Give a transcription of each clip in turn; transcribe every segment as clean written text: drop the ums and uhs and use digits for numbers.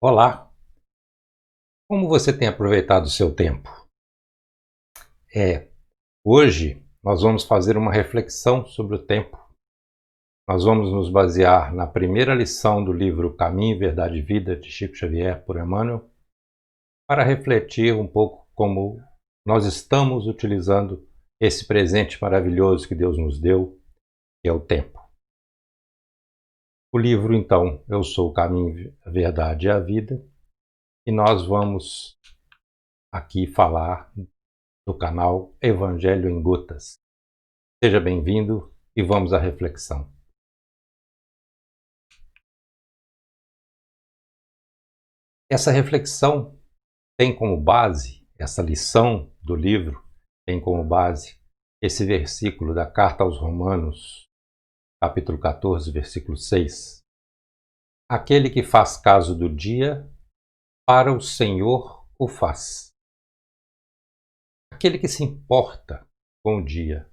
Olá, como você tem aproveitado o seu tempo? Hoje nós vamos fazer uma reflexão sobre o tempo. Nós vamos nos basear na primeira lição do livro Caminho, Verdade e Vida, de Chico Xavier, por Emmanuel, para refletir um pouco como nós estamos utilizando esse presente maravilhoso que Deus nos deu, que é o tempo. O livro, então, Eu Sou o Caminho, a Verdade e a Vida, e nós vamos aqui falar do canal Evangelho em Gotas. Seja bem-vindo e vamos à reflexão. Essa reflexão tem como base, essa lição do livro tem como base esse versículo da Carta aos Romanos, capítulo 14, versículo 6. Aquele que faz caso do dia, para o Senhor o faz. Aquele que se importa com o dia,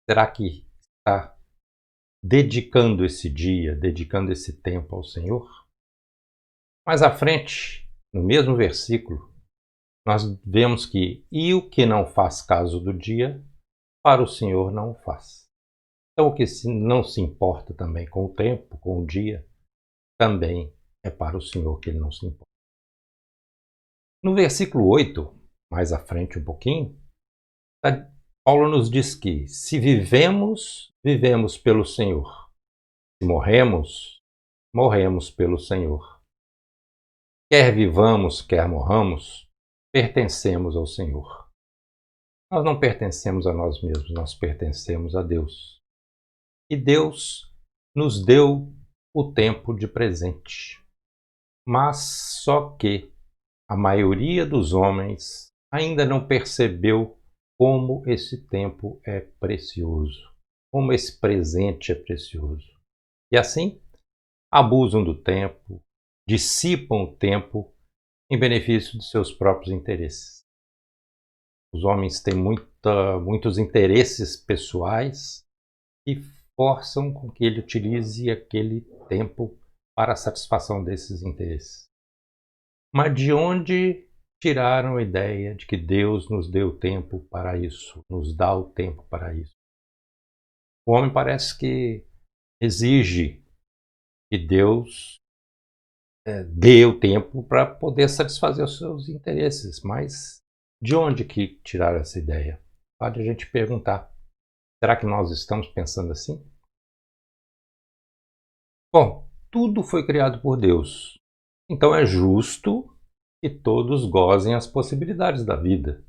será que está dedicando esse dia, dedicando esse tempo ao Senhor? Mais à frente, no mesmo versículo, nós vemos que e o que não faz caso do dia, para o Senhor não o faz. Então o que não se importa também com o tempo, com o dia, também é para o Senhor que ele não se importa. No versículo 8, mais à frente um pouquinho, Paulo nos diz que se vivemos, vivemos pelo Senhor. Se morremos, morremos pelo Senhor. Quer vivamos, quer morramos, pertencemos ao Senhor. Nós não pertencemos a nós mesmos, nós pertencemos a Deus. E Deus nos deu o tempo de presente. Mas só que a maioria dos homens ainda não percebeu como esse tempo é precioso, como esse presente é precioso. E assim, abusam do tempo, dissipam o tempo em benefício de seus próprios interesses. Os homens têm muitos interesses pessoais e forçam com que ele utilize aquele tempo para a satisfação desses interesses. Mas de onde tiraram a ideia de que Deus nos deu tempo para isso, nos dá o tempo para isso? O homem parece que exige que Deus dê o tempo para poder satisfazer os seus interesses, mas de onde que tiraram essa ideia? Pode a gente perguntar. Será que nós estamos pensando assim? Bom, tudo foi criado por Deus. Então é justo que todos gozem as possibilidades da vida,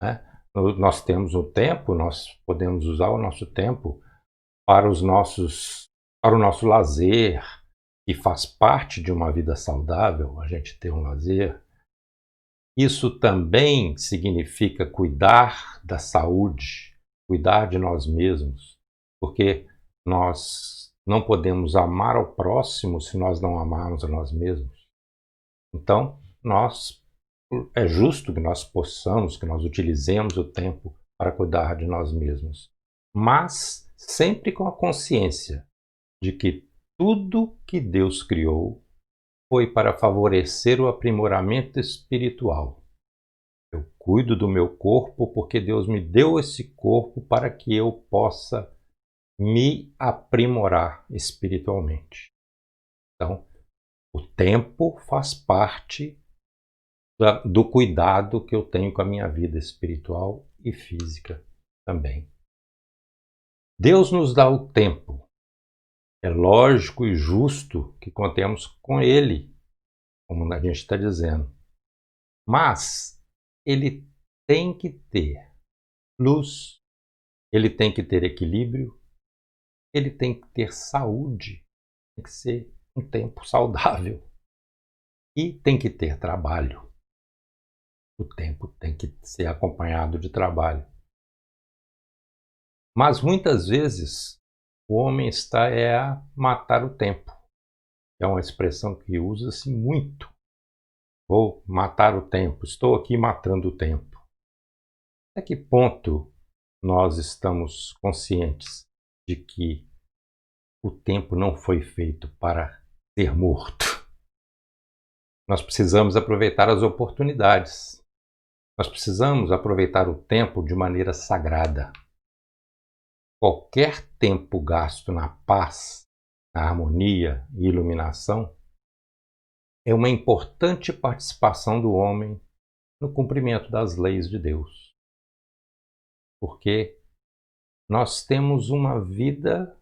né? Nós temos o tempo, nós podemos usar o nosso tempo para para o nosso lazer, que faz parte de uma vida saudável, a gente ter um lazer. Isso também significa cuidar da saúde, cuidar de nós mesmos, porque nós não podemos amar ao próximo se nós não amarmos a nós mesmos. Então, é justo que nós possamos, que nós utilizemos o tempo para cuidar de nós mesmos, mas sempre com a consciência de que tudo que Deus criou foi para favorecer o aprimoramento espiritual. Eu cuido do meu corpo porque Deus me deu esse corpo para que eu possa me aprimorar espiritualmente. Então, o tempo faz parte do cuidado que eu tenho com a minha vida espiritual e física também. Deus nos dá o tempo. É lógico e justo que contemos com Ele, como a gente está dizendo. Mas ele tem que ter luz, ele tem que ter equilíbrio, ele tem que ter saúde, tem que ser um tempo saudável. E tem que ter trabalho. O tempo tem que ser acompanhado de trabalho. Mas muitas vezes o homem está a matar o tempo. É uma expressão que usa-se muito. Vou matar o tempo, estou aqui matando o tempo. Até que ponto nós estamos conscientes de que o tempo não foi feito para ser morto? Nós precisamos aproveitar as oportunidades. Nós precisamos aproveitar o tempo de maneira sagrada. Qualquer tempo gasto na paz, na harmonia e iluminação é uma importante participação do homem no cumprimento das leis de Deus. Porque nós temos uma vida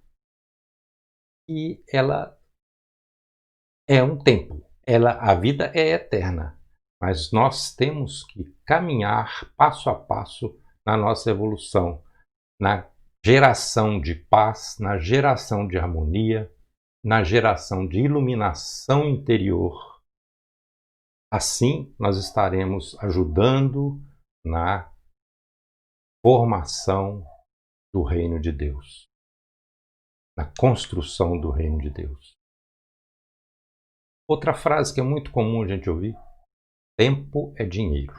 e ela é um tempo. A vida é eterna, mas nós temos que caminhar passo a passo na nossa evolução, na geração de paz, na geração de harmonia, na geração de iluminação interior. Assim, nós estaremos ajudando na formação do reino de Deus, na construção do reino de Deus. Outra frase que é muito comum a gente ouvir: tempo é dinheiro.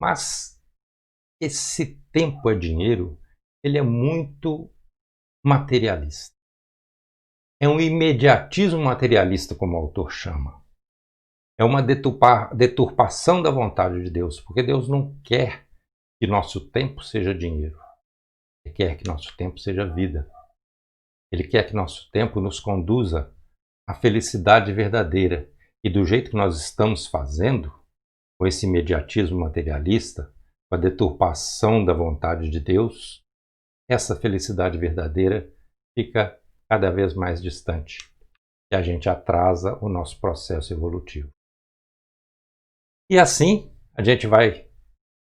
Mas esse tempo é dinheiro, ele é muito materialista. É um imediatismo materialista, como o autor chama. É uma deturpação da vontade de Deus, porque Deus não quer que nosso tempo seja dinheiro. Ele quer que nosso tempo seja vida. Ele quer que nosso tempo nos conduza à felicidade verdadeira. E do jeito que nós estamos fazendo, com esse imediatismo materialista, com a deturpação da vontade de Deus, essa felicidade verdadeira fica cada vez mais distante. E a gente atrasa o nosso processo evolutivo. E assim, a gente vai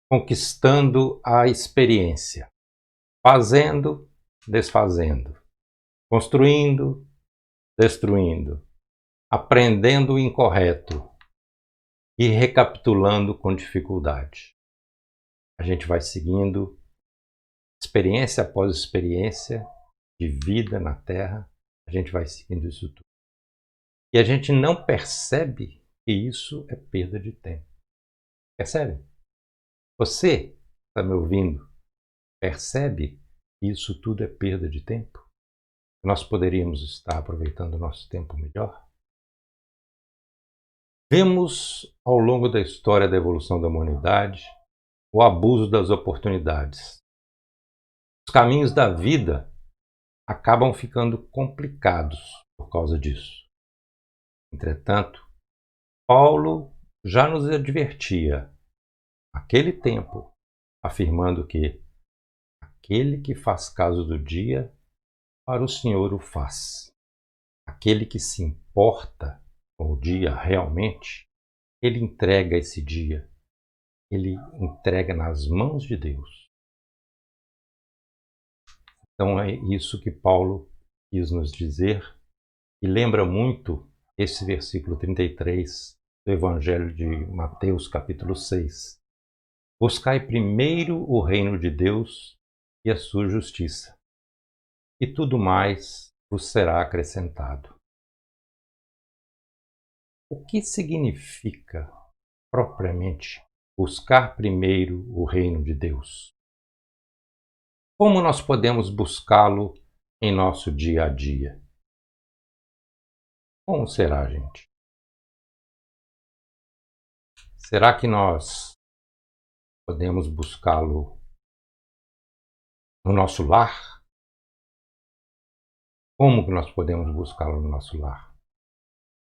conquistando a experiência, fazendo, desfazendo, construindo, destruindo, aprendendo o incorreto e recapitulando com dificuldade. A gente vai seguindo experiência após experiência de vida na Terra, a gente vai seguindo isso tudo. E a gente não percebe que isso é perda de tempo. Percebe? Você está me ouvindo? Percebe que isso tudo é perda de tempo? Nós poderíamos estar aproveitando o nosso tempo melhor? Vemos ao longo da história da evolução da humanidade o abuso das oportunidades. Os caminhos da vida acabam ficando complicados por causa disso. Entretanto, Paulo já nos advertia, naquele tempo, afirmando que aquele que faz caso do dia, para o Senhor o faz. Aquele que se importa com o dia realmente, ele entrega esse dia, ele entrega nas mãos de Deus. Então é isso que Paulo quis nos dizer e lembra muito esse versículo 33 do Evangelho de Mateus, capítulo 6. Buscai primeiro o reino de Deus e a sua justiça, e tudo mais vos será acrescentado. O que significa, propriamente, buscar primeiro o reino de Deus? Como nós podemos buscá-lo em nosso dia a dia? Como será, gente? Será que nós podemos buscá-lo no nosso lar? Como que nós podemos buscá-lo no nosso lar?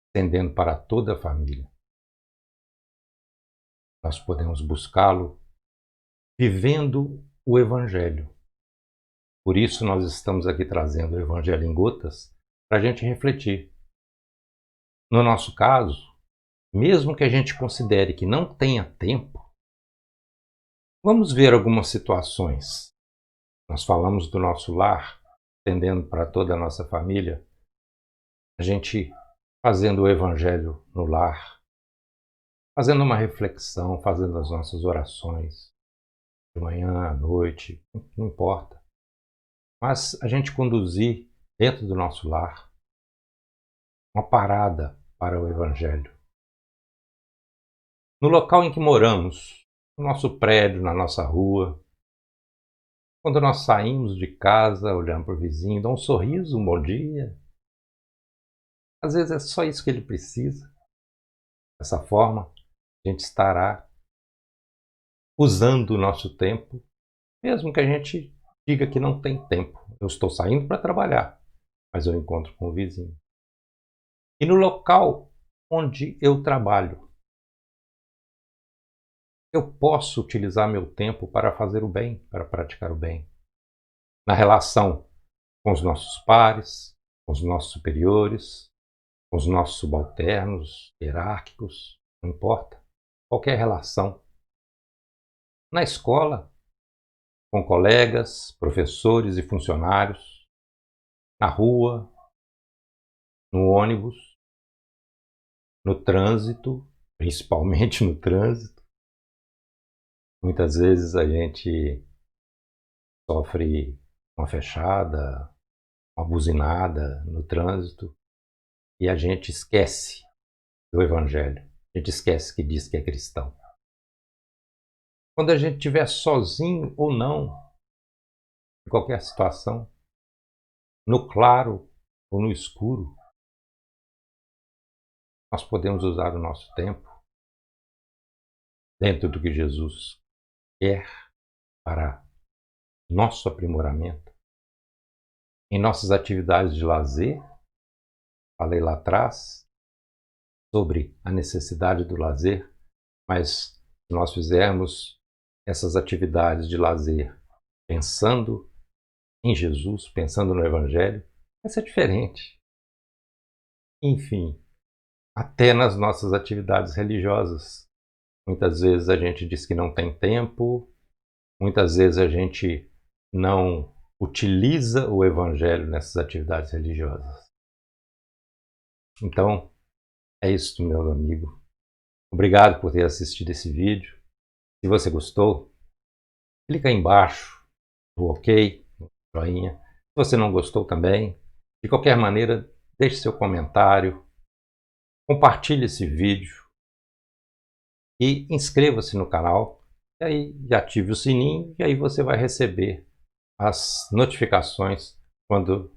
Estendendo para toda a família. Nós podemos buscá-lo vivendo o Evangelho. Por isso nós estamos aqui trazendo o Evangelho em gotas para a gente refletir. No nosso caso, mesmo que a gente considere que não tenha tempo, vamos ver algumas situações. Nós falamos do nosso lar, estendendo para toda a nossa família, a gente fazendo o Evangelho no lar, fazendo uma reflexão, fazendo as nossas orações, de manhã, à noite, não importa. Mas a gente conduzir dentro do nosso lar uma parada para o Evangelho. No local em que moramos, no nosso prédio, na nossa rua, quando nós saímos de casa, olhamos para o vizinho, dá um sorriso, um bom dia. Às vezes é só isso que ele precisa. Dessa forma, a gente estará usando o nosso tempo, mesmo que a gente diga que não tem tempo. Eu estou saindo para trabalhar, mas eu encontro com o vizinho. E no local onde eu trabalho, eu posso utilizar meu tempo para fazer o bem, para praticar o bem. Na relação com os nossos pares, com os nossos superiores, com os nossos subalternos, hierárquicos, não importa. Qualquer relação. Na escola, com colegas, professores e funcionários, na rua, no ônibus, no trânsito, principalmente no trânsito. Muitas vezes a gente sofre uma fechada, uma buzinada no trânsito e a gente esquece do Evangelho. A gente esquece que diz que é cristão. Quando a gente estiver sozinho ou não, em qualquer situação, no claro ou no escuro, nós podemos usar o nosso tempo dentro do que Jesus quer para nosso aprimoramento, em nossas atividades de lazer. Falei lá atrás sobre a necessidade do lazer, mas se nós fizermos essas atividades de lazer pensando em Jesus, pensando no Evangelho, vai ser diferente. Enfim, até nas nossas atividades religiosas. Muitas vezes a gente diz que não tem tempo, muitas vezes a gente não utiliza o Evangelho nessas atividades religiosas. Então, é isso, meu amigo. Obrigado por ter assistido esse vídeo. Se você gostou, clica aí embaixo no OK, no joinha. Se você não gostou também, de qualquer maneira, deixe seu comentário, compartilhe esse vídeo e inscreva-se no canal. E aí ative o sininho e aí você vai receber as notificações quando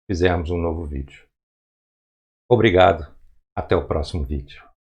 fizermos um novo vídeo. Obrigado, até o próximo vídeo.